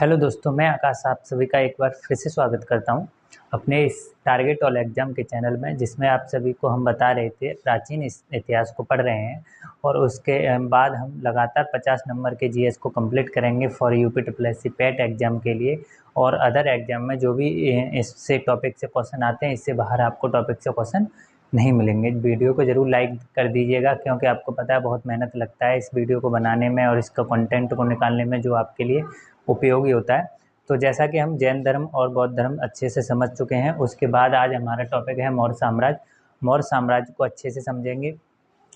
Hello दोस्तों, मैं आकाश आप सभी का एक बार फिर से स्वागत करता हूं अपने इस टारगेट ऑल एग्जाम के चैनल में, जिसमें आप सभी को हम बता रहे थे प्राचीन इतिहास को पढ़ रहे हैं और उसके बाद हम लगातार 50 नंबर के जीएस को कंप्लीट करेंगे for UP triple S C PET exam के लिए। और अदर एग्जाम में जो भी इससे टॉपिक से क्वेश्चन आते हैं, इससे बाहर आपको टॉपिक से क्वेश्चन नहीं मिलेंगे। वीडियो को ज़रूर लाइक कर दीजिएगा, क्योंकि आपको पता है बहुत मेहनत लगता है इस वीडियो को बनाने में और इसका कंटेंट को निकालने में, जो आपके लिए उपयोगी होता है। तो जैसा कि हम जैन धर्म और बौद्ध धर्म अच्छे से समझ चुके हैं, उसके बाद आज हमारा टॉपिक है मौर्य साम्राज्य। मौर्य साम्राज्य को अच्छे से समझेंगे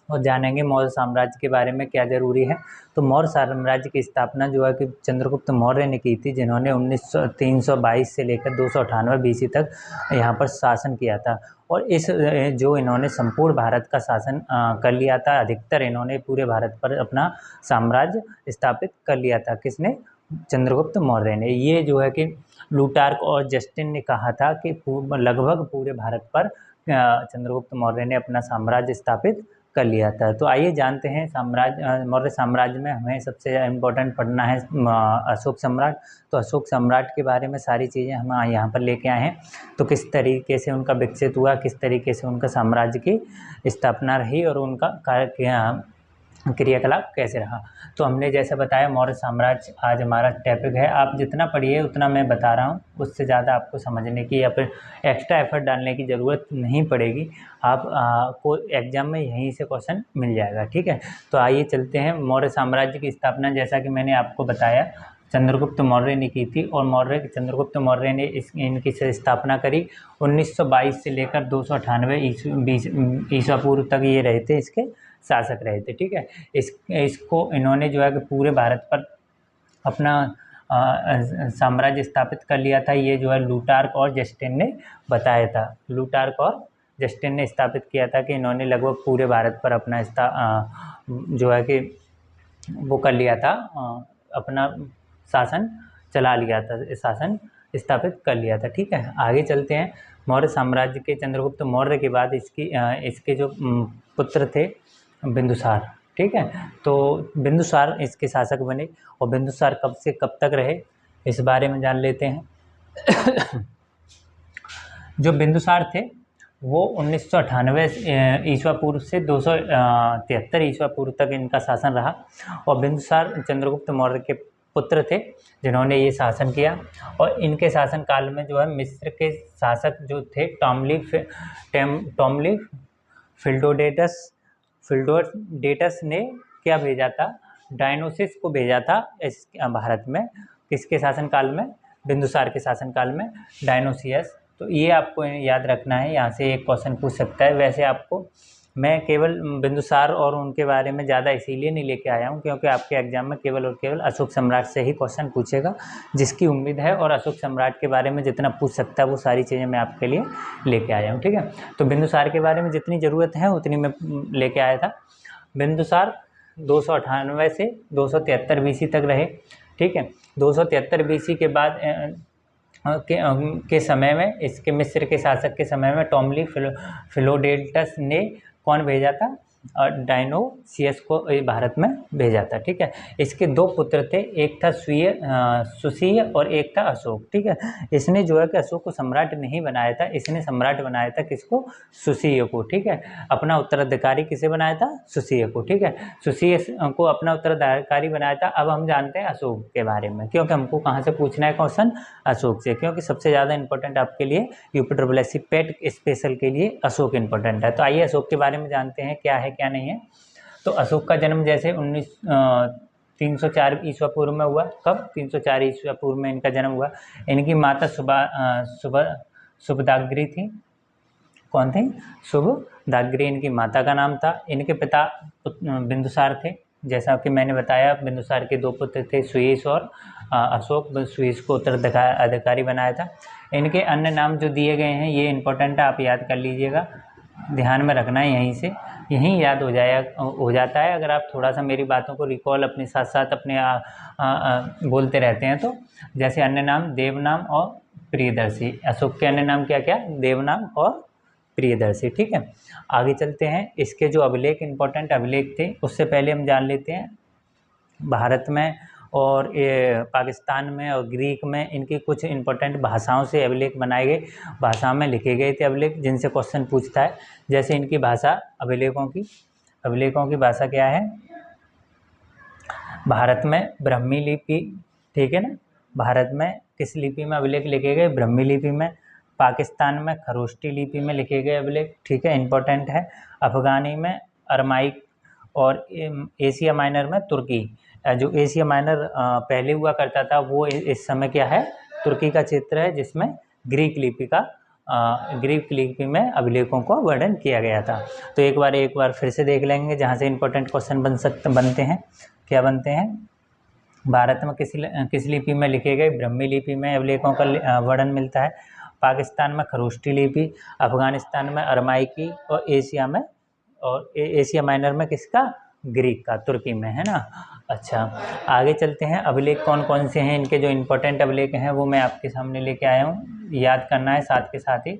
और जानेंगे मौर्य साम्राज्य के बारे में क्या ज़रूरी है। तो मौर्य साम्राज्य की स्थापना जो है कि चंद्रगुप्त मौर्य ने की थी, जिन्होंने 322 से लेकर 298 बीसी तक यहाँ पर शासन किया था। और इस जो इन्होंने संपूर्ण भारत का शासन कर लिया था, अधिकतर इन्होंने पूरे भारत पर अपना साम्राज्य स्थापित कर लिया था। किसने? चंद्रगुप्त मौर्य ने। ये जो है कि लूटार्क और जस्टिन ने कहा था कि लगभग पूरे भारत पर चंद्रगुप्त मौर्य ने अपना साम्राज्य स्थापित कर लिया था। तो आइए जानते हैं मौर्य साम्राज्य में हमें सबसे इम्पोर्टेंट पढ़ना है अशोक सम्राट। तो अशोक सम्राट के बारे में सारी चीज़ें हम यहाँ पर लेके आए हैं। तो किस तरीके से उनका विकसित हुआ, किस तरीके से उनका साम्राज्य की स्थापना रही और उनका क्रियाकलाप कैसे रहा। तो हमने जैसे बताया मौर्य साम्राज्य आज हमारा टॉपिक है। आप जितना पढ़िए उतना मैं बता रहा हूँ, उससे ज़्यादा आपको समझने की या फिर एक्स्ट्रा एफर्ट डालने की ज़रूरत नहीं पड़ेगी। आप को एग्जाम में यहीं से क्वेश्चन मिल जाएगा, ठीक है। तो आइए चलते हैं। मौर्य साम्राज्य की स्थापना जैसा कि मैंने आपको बताया चंद्रगुप्त मौर्य ने की थी, और चंद्रगुप्त मौर्य ने इनकी स्थापना करी 1922 से लेकर 298 ईसा पूर्व तक ये रहे थे, इसके शासक रहे थे, ठीक है। इसको इन्होंने जो है कि पूरे भारत पर अपना साम्राज्य स्थापित कर लिया था। ये जो है लूटार्क और जस्टिन ने बताया था। लूटार्क और जस्टिन ने स्थापित किया था कि इन्होंने लगभग पूरे भारत पर अपना जो है कि वो कर लिया था, अपना शासन चला लिया था, शासन स्थापित कर लिया था, ठीक है। आगे चलते हैं। मौर्य साम्राज्य के चंद्रगुप्त मौर्य के बाद इसके जो पुत्र थे बिंदुसार, ठीक है। तो बिंदुसार इसके शासक बने और बिंदुसार कब से कब तक रहे इस बारे में जान लेते हैं। जो बिंदुसार थे वो 1998 ईस्वा पूर्व से 273 ईस्वा पूर्व तक इनका शासन रहा। और बिंदुसार चंद्रगुप्त मौर्य के पुत्र थे जिन्होंने ये शासन किया। और इनके शासन काल में जो है मिस्र के शासक जो थे टॉमली फिल्डोडेटस ने क्या भेजा था? डायनोसिस को भेजा था इस भारत में। किसके शासनकाल में? बिंदुसार के शासनकाल में डायनोसियस। तो ये आपको याद रखना है, यहाँ से एक क्वेश्चन पूछ सकता है। वैसे आपको मैं केवल बिंदुसार और उनके बारे में ज़्यादा इसीलिए नहीं लेके आया हूँ क्योंकि आपके एग्जाम में केवल और केवल अशोक सम्राट से ही क्वेश्चन पूछेगा, जिसकी उम्मीद है। और अशोक सम्राट के बारे में जितना पूछ सकता है वो सारी चीज़ें मैं आपके लिए लेके आया हूँ, ठीक है। तो बिंदुसार के बारे में जितनी ज़रूरत है उतनी मैं लेके आया था। बिंदुसार 298 से 273 बीसी तक रहे, ठीक है। 273 बीसी के बाद के समय में इसके मिस्र के शासक के समय में टॉमली फिलोडेल्टस ने कौन भेजा था? डायनोसियस को भारत में भेजा था, ठीक है। इसके दो पुत्र थे, एक था सुसीय और एक था अशोक, ठीक है। इसने जो है कि अशोक को सम्राट नहीं बनाया था, इसने सम्राट बनाया था किसको? सुसीय को, ठीक है। अपना उत्तराधिकारी किसे बनाया था? सुसीय को, ठीक है। सुसीय को अपना उत्तराधिकारी बनाया था। अब हम जानते हैं अशोक के बारे में, क्योंकि हमको कहाँ से पूछना है क्वेश्चन? अशोक से, क्योंकि सबसे ज़्यादा इंपॉर्टेंट आपके लिए यूपी ट्रिपल एस सी पेट स्पेशल के लिए अशोक इंपॉर्टेंट है। तो आइए अशोक के बारे में जानते हैं क्या है क्या नहीं है। तो अशोक का जन्म जैसे 304 ईस्वा पूर्व में हुआ। कब? 304 ईस्वा पूर्व में इनका जन्म हुआ। इनकी माता शुभदाग्री थी। कौन थी? शुभदाग्री इनकी माता का नाम था। इनके पिता बिंदुसार थे। जैसा कि मैंने बताया, बिंदुसार के दो पुत्र थे, सुईस और अशोक। सुईस को उत्तराधिकारी बनाया था। इनके अन्य नाम जो दिए गए हैं ये इंपॉर्टेंट है, आप याद कर लीजिएगा, ध्यान में रखना है, यहीं याद हो जाता है अगर आप थोड़ा सा मेरी बातों को रिकॉल अपने साथ साथ अपने बोलते रहते हैं। तो जैसे अन्य नाम देवनाम और प्रियदर्शी। अशोक के अन्य नाम क्या क्या? देवनाम और प्रियदर्शी, ठीक है। आगे चलते हैं। इसके जो अभिलेख इंपॉर्टेंट अभिलेख थे उससे पहले हम जान लेते हैं भारत में और ये पाकिस्तान में और ग्रीक में इनकी कुछ इंपॉर्टेंट भाषाओं से अभिलेख बनाए गए, भाषा में लिखे गए थे अभिलेख जिनसे क्वेश्चन पूछता है। जैसे इनकी भाषा अभिलेखों की भाषा क्या है? भारत में ब्राह्मी लिपि, ठीक है ना। भारत में किस लिपि में अभिलेख लिखे गए? ब्राह्मी लिपि में। पाकिस्तान में खरोष्टी लिपि में लिखे गए अभिलेख, ठीक है, इंपॉर्टेंट है। अफगानी में अरमाइक, और एशिया माइनर में तुर्की। जो एशिया माइनर पहले हुआ करता था वो इस समय क्या है? तुर्की का क्षेत्र है, जिसमें ग्रीक लिपि में अभिलेखों को वर्णन किया गया था। तो एक बार फिर से देख लेंगे जहाँ से इंपॉर्टेंट क्वेश्चन बनते हैं। क्या बनते हैं? भारत में किस लिपि में लिखे गए? ब्राह्मी लिपि में अभिलेखों का वर्णन मिलता है। पाकिस्तान में खरोष्टी लिपि, अफगानिस्तान में अरमाइकी, और एशिया माइनर में किसका? ग्रीक का, तुर्की में, है ना। अच्छा, आगे चलते हैं। अभिलेख कौन कौन से हैं? इनके जो इम्पोर्टेंट अभिलेख हैं वो मैं आपके सामने लेके आया हूँ, याद करना है साथ के साथ ही।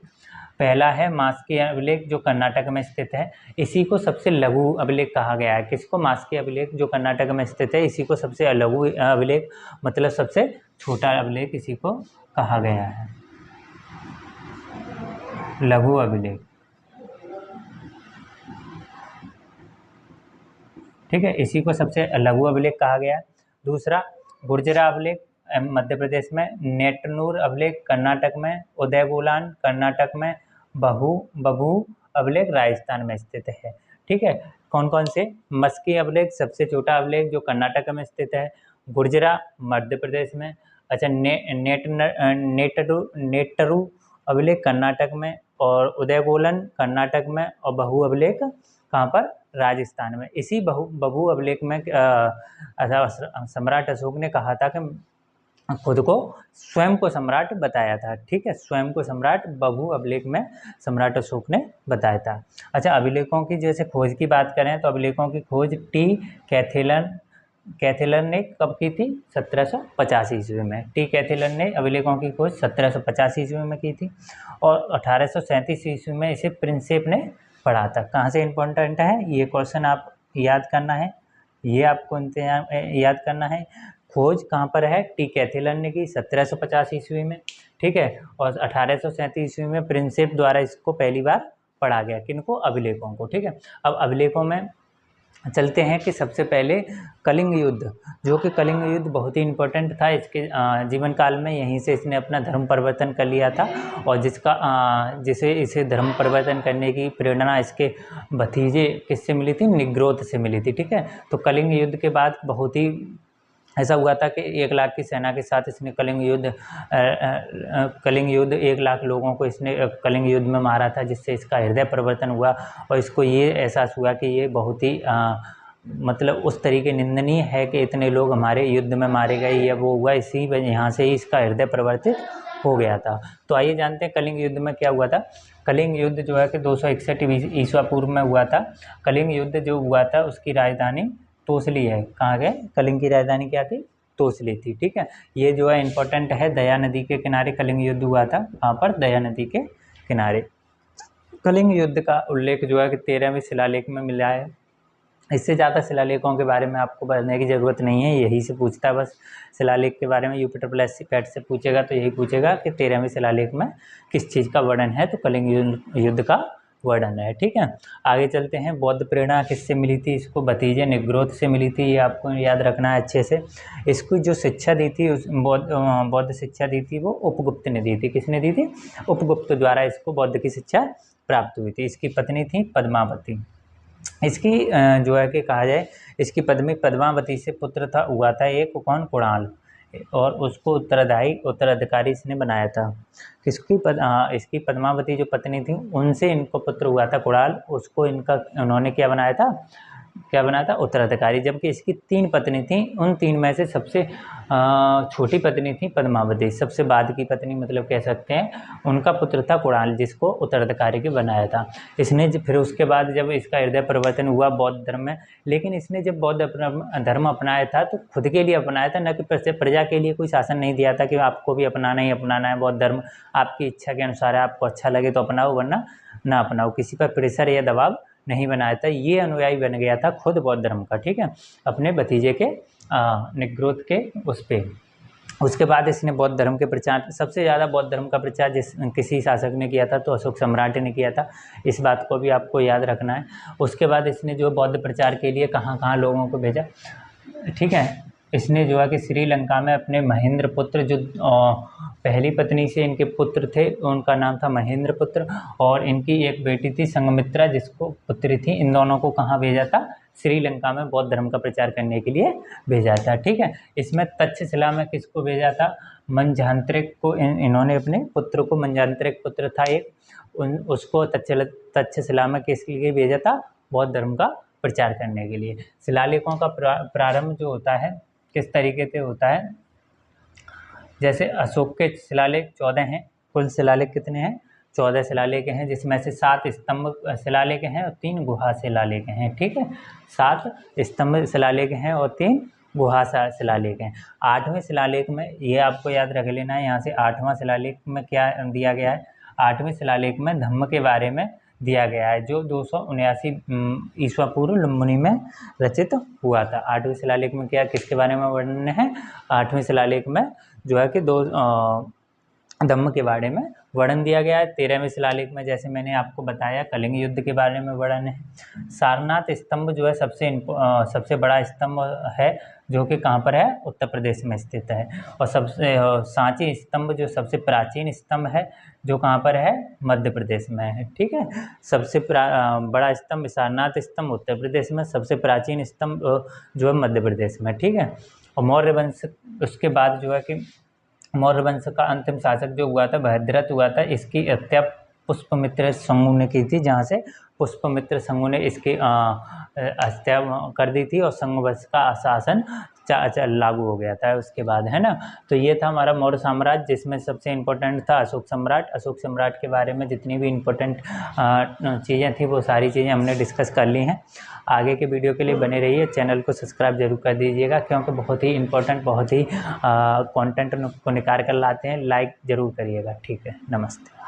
पहला है मास्की अभिलेख, जो कर्नाटक में स्थित है। इसी को सबसे लघु अभिलेख कहा गया है। किसको? मास्की अभिलेख, जो कर्नाटक में स्थित है, इसी को सबसे लघु अभिलेख, मतलब सबसे छोटा अभिलेख इसी को कहा गया है, लघु अभिलेख, ठीक है, इसी को सबसे लघु अभिलेख कहा गया है। दूसरा गुर्जरा अभिलेख, मध्य प्रदेश में। नेटनूर अभिलेख कर्नाटक में। उदयगोलान कर्नाटक में। बभू अभिलेख राजस्थान में स्थित है, ठीक है। कौन कौन से? मस्की अभिलेख सबसे छोटा अभिलेख जो कर्नाटक में स्थित है। गुर्जरा मध्य प्रदेश में। अच्छा, नेटरू अभिलेख कर्नाटक में, और उदयगोलन कर्नाटक में, और बहू अभिलेख कहाँ पर? राजस्थान में। इसी बभू अभिलेख में सम्राट अशोक ने कहा था कि खुद को स्वयं को सम्राट बताया था, ठीक है, स्वयं को सम्राट बभू अभिलेख में सम्राट अशोक ने बताया था। अच्छा, अभिलेखों की जैसे खोज की बात करें तो अभिलेखों की खोज टी कैथेलन ने कब की थी? 1785 ईस्वी में। टी कैथेलन ने अभिलेखों की खोज 1785 ईस्वी में की थी, और 1837 ईस्वी में इसे प्रिंसेप ने पढ़ा था। कहाँ से इम्पोर्टेंट है ये क्वेश्चन आप याद करना है, ये आपको याद करना है। खोज कहाँ पर है? टी कैथेलन ने की 1750 ईस्वी में, ठीक है, और 1837 ईस्वी में प्रिंसेप द्वारा इसको पहली बार पढ़ा गया। किनको? अभिलेखों को, ठीक है। अब अभिलेखों में चलते हैं कि सबसे पहले कलिंग युद्ध, जो कि कलिंग युद्ध बहुत ही इम्पोर्टेंट था। इसके जीवन काल में यहीं से इसने अपना धर्म परिवर्तन कर लिया था, और जिसे इसे धर्म परिवर्तन करने की प्रेरणा इसके भतीजे किससे मिली थी? निग्रोध से मिली थी, ठीक है। तो कलिंग युद्ध के बाद बहुत ही ऐसा हुआ था कि 1 लाख की सेना के साथ इसने कलिंग युद्ध 1 लाख लोगों को इसने कलिंग युद्ध में मारा था, जिससे इसका हृदय परिवर्तन हुआ, और इसको ये एहसास हुआ कि ये बहुत ही मतलब उस तरीके निंदनीय है कि इतने लोग हमारे युद्ध में मारे गए, या वो हुआ, इसी वजह यहाँ से ही इसका हृदय परिवर्तित हो गया था। तो आइए जानते हैं कलिंग युद्ध में क्या हुआ था। कलिंग युद्ध जो है कि 261 ईस्वी पूर्व में हुआ था। कलिंग युद्ध जो हुआ था उसकी राजधानी तोसली है। कहाँ गए? कलिंग की राजधानी क्या थी? तोसली थी, ठीक है। ये जो है इम्पोर्टेंट है, दया नदी के किनारे कलिंग युद्ध हुआ था। कहाँ पर? दया नदी के किनारे। कलिंग युद्ध का उल्लेख जो है कि 13वें शिलालेख में मिला है। इससे ज़्यादा शिलालेखों के बारे में आपको बताने की ज़रूरत नहीं है, यही से पूछता है बस शिलालेख के बारे में। यूपी पैट से पूछेगा तो यही पूछेगा कि 13वें शिलालेख में किस चीज़ का वर्णन है, तो कलिंग युद्ध का वर्णन है, ठीक है। आगे चलते हैं। बौद्ध प्रेरणा किससे मिली थी? इसको भतीजे निग्रोध से मिली थी, ये आपको याद रखना है अच्छे से। इसको जो शिक्षा दी थी, उस बौद्ध शिक्षा दी थी वो उपगुप्त ने दी थी। किसने दी थी? उपगुप्त द्वारा इसको बौद्ध की शिक्षा प्राप्त हुई थी। इसकी पत्नी थी पद्मावती। इसकी जो है कि कहा जाए, इसकी पद्मावती से पुत्र हुआ था एक, कौन? कुणाल, और उसको उत्तराधिकारी इसने बनाया था। इसकी पद्मावती जो पत्नी थी उनसे इनको पुत्र हुआ था कुणाल, उसको उन्होंने क्या बनाया था? उत्तराधिकारी। जबकि इसकी 3 पत्नी थी, उन 3 में से सबसे छोटी पत्नी थी पद्मावती, सबसे बाद की पत्नी मतलब कह सकते हैं। उनका पुत्र था कुणाल, जिसको उत्तराधिकारी के बनाया था इसने। फिर उसके बाद जब इसका हृदय परिवर्तन हुआ बौद्ध धर्म में, लेकिन इसने जब बौद्ध धर्म अपनाया था तो खुद के लिए अपनाया था, न कि प्रजा के लिए कोई शासन नहीं दिया था कि आपको भी अपनाना ही अपनाना है बौद्ध धर्म, आपकी इच्छा के अनुसार है, आपको अच्छा लगे तो अपनाओ वरना ना अपनाओ, किसी पर प्रेशर या दबाव नहीं बनाया था। ये अनुयायी बन गया था खुद बौद्ध धर्म का, ठीक है, अपने भतीजे के निग्रोध के उस पे। उसके बाद इसने बौद्ध धर्म के प्रचार, सबसे ज़्यादा बौद्ध धर्म का प्रचार किसी शासक ने किया था तो अशोक सम्राट ने किया था, इस बात को भी आपको याद रखना है। उसके बाद इसने जो बौद्ध प्रचार के लिए कहाँ कहाँ लोगों को भेजा, ठीक है। इसने जो है कि श्रीलंका में अपने महेंद्र पुत्र, जो पहली पत्नी से इनके पुत्र थे उनका नाम था महेंद्र पुत्र, और इनकी एक बेटी थी संघमित्रा जिसको पुत्री थी, इन दोनों को कहाँ भेजा था, श्रीलंका में बौद्ध धर्म का प्रचार करने के लिए भेजा था, ठीक है। इसमें तक्षशिला में किसको भेजा था, मंझांत्रिक को, इन्होंने अपने पुत्र को, मंझांत्रिक पुत्र था एक, उसको तक्षशिला में किसके लिए भेजा था, बौद्ध धर्म का प्रचार करने के लिए। शिलालेखों का प्रारंभ जो होता है किस तरीके से होता है, जैसे अशोक के शिलालेख 14 हैं, कुल शिलालेख कितने हैं, 14 शिलालेख हैं, जिसमें से 7 स्तंभ शिलालेख हैं और 3 गुहा शिलालेख हैं, ठीक है। 7 स्तंभ शिलालेख हैं और 3 गुहा शिलालेख हैं। 8वें शिलालेख में, ये आपको याद रख लेना है, यहाँ से 8वां शिलालेख में क्या दिया गया है, 8वें शिलालेख में धम्म के बारे में दिया गया है, जो 279 ईस्वा पूर्व लुम्बिनी में रचित हुआ था। 8वें शिलालेख में क्या, किसके बारे में वर्णन है, 8वें शिलालेख में जो है कि धम्म के बारे में वर्णन दिया गया है। 13वें शिलालेख में जैसे मैंने आपको बताया कलिंग युद्ध के बारे में वर्णन है। सारनाथ स्तंभ जो है सबसे बड़ा स्तंभ है, जो कि कहाँ पर है, उत्तर प्रदेश में स्थित है। और सबसे सांची स्तंभ जो सबसे प्राचीन स्तंभ है, जो कहाँ पर है, मध्य प्रदेश में है, ठीक है। सबसे बड़ा स्तंभ सारनाथ स्तंभ उत्तर प्रदेश में, सबसे प्राचीन स्तंभ जो है मध्य प्रदेश में, ठीक है। और मौर्य वंश, उसके बाद जो है कि मौर्य वंश का अंतिम शासक जो हुआ था भद्रथ हुआ था, इसकी हत्या पुष्पमित्र संगु ने की थी, जहाँ से पुष्पमित्र संगु ने इसकी हत्या कर दी थी और संग वंश का शासन लागू हो गया था उसके बाद, है ना। तो ये था हमारा मौर्य साम्राज्य, जिसमें सबसे इम्पोर्टेंट था अशोक सम्राट। अशोक सम्राट के बारे में जितनी भी इम्पोर्टेंट चीज़ें थी वो सारी चीज़ें हमने डिस्कस कर ली हैं। आगे के वीडियो के लिए बने रहिए, चैनल को सब्सक्राइब जरूर कर दीजिएगा, क्योंकि बहुत ही इम्पोर्टेंट, बहुत ही कंटेंट को निकाल कर लाते हैं। लाइक ज़रूर करिएगा, ठीक है। नमस्ते।